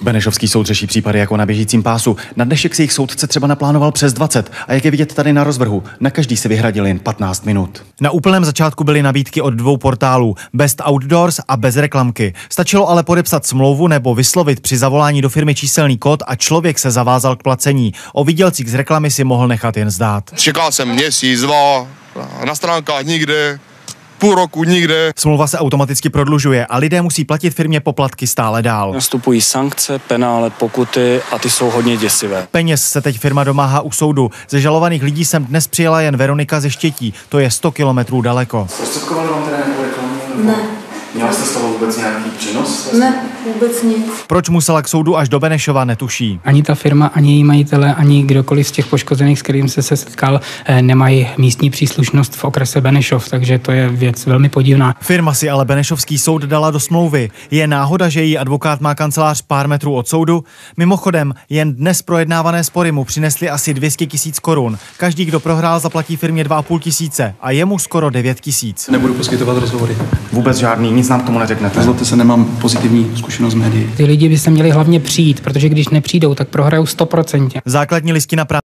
Benešovský soud řeší případy jako na běžícím pásu. Na dnešek si jich soudce třeba naplánoval přes 20 a jak je vidět tady na rozvrhu, na každý si vyhradil jen 15 minut. Na úplném začátku byly nabídky od 2 portálů, Best Outdoors a bez reklamky. Stačilo ale podepsat smlouvu nebo vyslovit při zavolání do firmy číselný kód a člověk se zavázal k placení. O výdělcích z reklamy si mohl nechat jen zdát. Čekal jsem měsíc, 2, na stránkách nikde. Půl roku nikde. Smlouva se automaticky prodlužuje a lidé musí platit firmě poplatky stále dál. Nastupují sankce, penále, pokuty a ty jsou hodně děsivé. Peněz se teď firma domáhá u soudu. Ze žalovaných lidí sem dnes přijela jen Veronika ze Štětí. To je 100 kilometrů daleko. Zprostředkovali vám teda nějakou reklamu? Ne. Měla jste z toho vůbec nějaký přínos? Ne, vůbec nic. Proč musela k soudu až do Benešova, netuší. Ani ta firma, ani její majitele, ani kdokoliv z těch poškozených, s kterým se setkal, nemají místní příslušnost v okrese Benešov, takže to je věc velmi podivná. Firma si ale Benešovský soud dala do smlouvy. Je náhoda, že její advokát má kancelář pár metrů od soudu? Mimochodem, jen dnes projednávané spory mu přinesly asi 200 000 korun. Každý, kdo prohrál, zaplatí firmě 2 500 a jemu skoro 9 000. Nebudu poskytovat rozhovory. Vůbec žádný, nic nám k tomu neřeknete. Nezlobte se, nemám pozitivní zkušenost z médií. Ty lidi by se měli hlavně přijít, protože když nepřijdou, tak prohrajou 100%. Základní listina